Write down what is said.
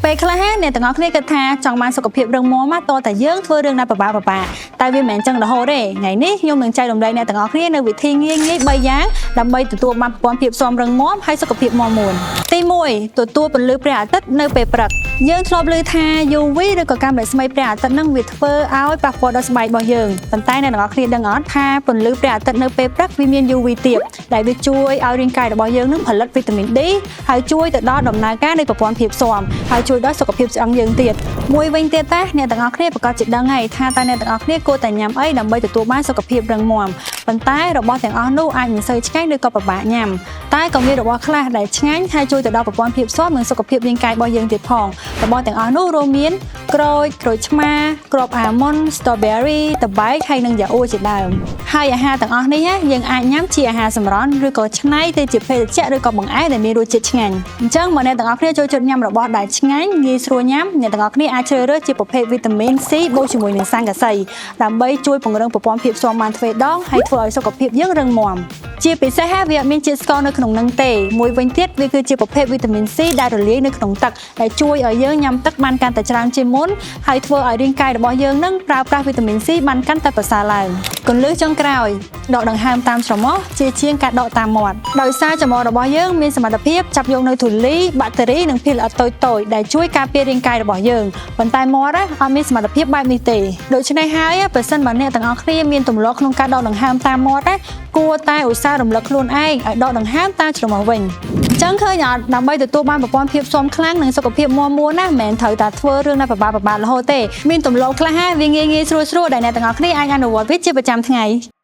ពេលខ្លះអ្នកទាំងអស់គ្នាគិតថាចង់បានសុខភាពរឹងមាំតតែយើងធ្វើរឿងណាពិបាកតែវាមិនមែនចឹងរហូតទេថ្ងៃនេះខ្ញុំនឹងចែករំលែកអ្នកទាំងអស់គ្នានៅវិធីងាយៗ3យ៉ាងដើម្បីទទួលបានប្រព័ន្ធភាពស៊ាំរឹងមាំហើយសុខភាពមាំមួនទី1ទទួលពន្លឺព្រះអាទិត្យនៅពេលព្រឹកយើងធ្លាប់ឮថា UV ឬក៏កាំរស្មីព្រះអាទិត្យនឹងវាធ្វើឲ្យប៉ះពាល់ដល់ស្បែករបស់យើងប៉ុន្តែអ្នកទាំងអស់គ្នាដឹងអត់ថាពន្លឺព្រះអាទិត្យនៅពេលព្រឹកវាមាន UV ទាបដែលវាជួយឲ្យរាងកាយរបស់យើងនឹងផលិតវីតាមីន D ហើយជួយទៅដល់ដំណើរការនៃប្រព័ន្ធភាពស៊ាំហើយជួយដល់សុខភាពឆ្អឹងយើងទៀតមួយវិញទៀតតាអ្នកទាំងអស់គ្នាប្រកាសជាដឹងហើយថាតើអ្នកទាំងអស់គ្នាគួរតែញ៉ាំអីដើម្បីទទួលបានសុខភាពរឹងមាំប៉ុន្តែរបស់ទាំងអស់នោះអាចមិនសូវឆ្ងាញ់ឬក៏ពិបាកញ៉ាំតែក៏មានរបស់ខ្លះដែលឆ្ងាញ់ហើយជួយទៅដល់ប្រព័ន្ធភាពស៊ាំនិងសុខភាពរាងកាយរបស់យើងទៀតផងរបស់ទាំងអស់នោះរួមមានក្រូចឆ្មាគ្រាប់អាល់ម៉ុន strawberry ត្បែកហើយនិងយ៉ាអ៊ូជាដើមហើយអាហារទាំងអស់នេះយើងអាចញ៉ាំជាអាហារសម្រន់ឬក៏ច្នៃទៅជាភេសជ្ជៈឬក៏បង្អែមដែលមានរសជាតិឆ្ងាញ់អញ្ចឹងមកអ្នកទាំងអស់គ្នាចូលចិត្តញ៉ាំរបស់ដែលឆ្ងាញ់ងាយស្រួលញ៉ាំអ្នកទាំងអស់គ្នាអាចជ្រើសរើសជាប្រភេទវីតាមីន C បូកជាមួយនឹងស័ង្កសីដើម្បីជួយពង្រឹងប្រព័ន្ធភាពស៊ាំបានទ្វេដងហើយធ្វើឲ្យសុខភាពយើងរឹងមាំជាពិសេសវាអត់មានជាតិស្ករនៅក្នុងនឹងទេមួយវិញទៀតវាគឺជាប្រភេទវីតាមីន C ដែលរលាយនៅក្នុងទឹកដែលជួយឲ្យយើងញ៉ាំទឹកបានកាន់តែច្រើនជាងមុនហើយធ្វើឲ្យរាងកាយរបស់យើងនឹងប្រើប្រាស់វីតាមីន C បានកាន់តែប្រសើរឡើងគន្លឹះចុងក្រោយដកដង្ហើមតាមច្រមុះជាជាងការដកតាមមាត់ដោយសារច្រមុះរបស់យើងមានសមត្ថភាពចាប់យកនៅធូលីបាក់តេរីនិងភាគល្អិតតូចៗដែលជួយការពាររាងកាយរបស់យើងប៉ុន្តែមាត់អត់មានសមត្ថភាពបែបនេះទេដូច្នេះហើយប្រសិនបើអ្នកទាំងអស់គ្នាមានទម្លាប់ក្នុងការដកដង្ហើមតាមមាត់គួរតែឧស្សាហ៍រំលឹកខ្លួនឯងឲ្យដកដង្ហើមតាមច្រមុះវិញអញ្ចឹងឃើញអត់ដើម្បីទទួលបានប្រព័ន្ធភាពស៊ាំខ្លាំងនិងសុខភាពមាំមួនណាមិនមែនត្រូវតែធ្វើរឿងណាពិបាករហូតទេមានទម្លាប់ខ្លះវាងាយស្រួលដែលអ្នកទាំងអស់គ្នាអាចអនុវត្តវាជាប្រចាំថ្ងៃ